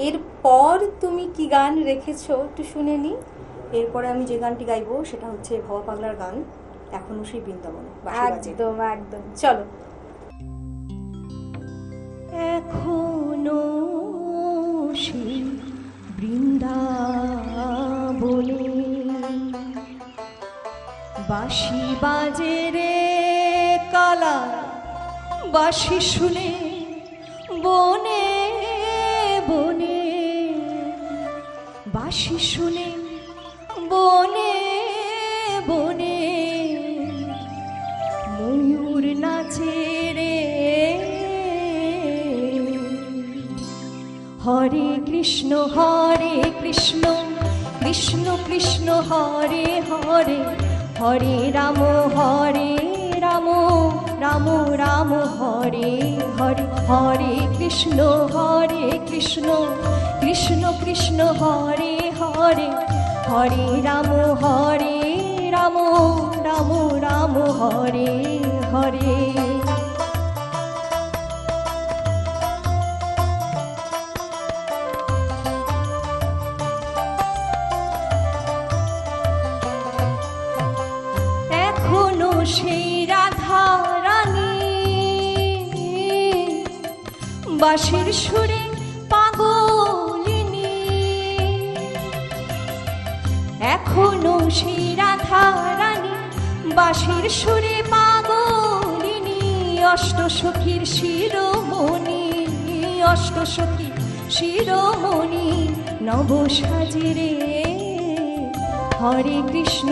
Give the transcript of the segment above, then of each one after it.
এরপর তুমি কি গান রেখেছো একটু শুনে নি। এরপরে আমি যে গানটি গাইবো সেটা হচ্ছে ভবা পাগলার গান, এখনো সেই বৃন্দাবনে। একদম একদম, চলো। এখনো সেই বৃন্দাবনে বাঁশি বাজে রে কালা, বাঁশি শুনে বনে বনে, বাঁশি শুনে বনে বনে, ময়ূর নাচে রে। হরে কৃষ্ণ কৃষ্ণ কৃষ্ণ হরে হরে, হরে রাম রাম রাম হরে হরে, হরে কৃষ্ণ কৃষ্ণ কৃষ্ণ হরে হরে, হরে রাম রাম রাম হরে হরে। এখনো সেই রাধা রানী বাঁশির সুরে পাগলিনী, এখনো সেই রাধা রানী বাঁশির সুরে পাগলিনী, অষ্টসখীর শিরোমণি, অষ্টসখীর শিরোমণি নব সাজরে। হরে কৃষ্ণ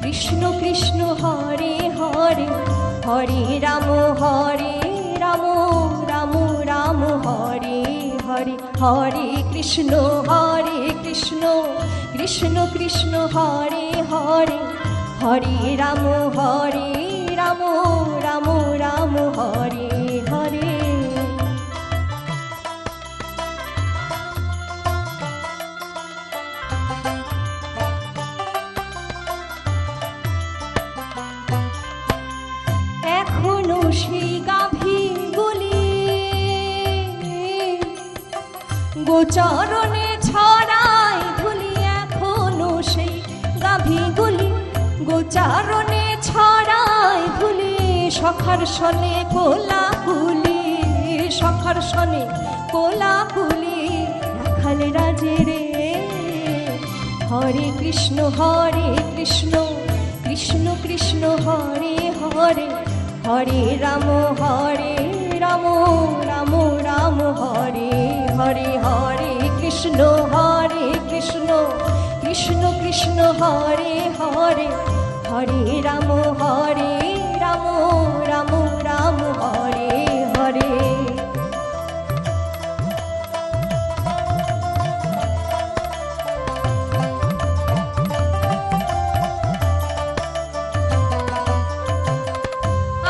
কৃষ্ণ কৃষ্ণ হরে হরে, হরে রাম রাম রাম হরে হরে, হরে কৃষ্ণ কৃষ্ণ কৃষ্ণ হরে হরে, হরে রাম রাম রাম হরে হরে। এখনো সেই গাভী গুলি গোচরণে ছড়ায় ধুলি, এখনো সেই গাভী গুলি গোচরণে ছড়ায় ধুলি, সখার সনে কোলাকুলি, সখার সনে কোলাকুলি রাখাল রাজে রে। হরে কৃষ্ণ কৃষ্ণ কৃষ্ণ হরে হরে, হরে রাম রাম রাম হরে হরে, হরে কৃষ্ণ কৃষ্ণ কৃষ্ণ হরে হরে, হরে রাম রাম রাম হরে হরে।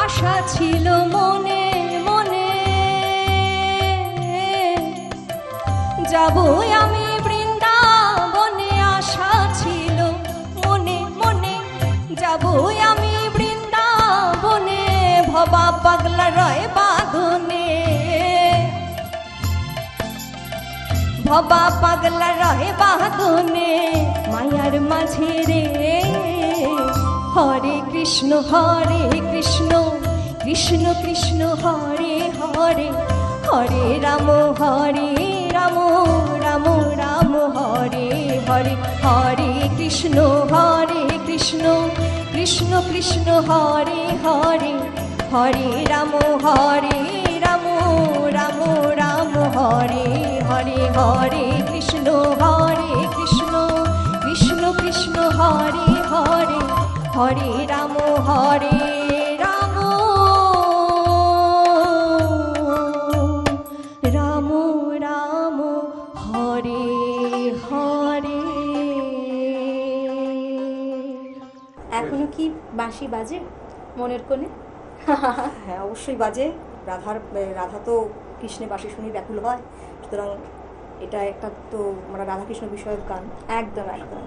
আশা ছিল মনে মনে যাব আমি বৃন্দাবনে, আশা ছিল মনে মনে যাব আমি বৃন্দাবনে, ভবা পাগলা রয় বাঁধনে, ভবা পাগলা রয় বাঁধনে মায়ার মাঝে রে। হরে কৃষ্ণ কৃষ্ণ কৃষ্ণ হরে হরে, হরে রাম রাম রাম হরে হরে, হরে কৃষ্ণ কৃষ্ণ কৃষ্ণ হরে হরে, হরে রাম রাম রাম হরে হরে, হরে কৃষ্ণ কৃষ্ণ কৃষ্ণ হরে হরে, হরে রাম রাম রাম রাম হরে হরে। এখনো কি বাঁশি বাজে মনের কোণে? হ্যাঁ, অবশ্যই বাজে। রাধা তো কৃষ্ণের বাঁশি শুনি ব্যাকুল হয়, সুতরাং এটা একটা তো রাধাকৃষ্ণ বিষয়ক গান। একদম একদম।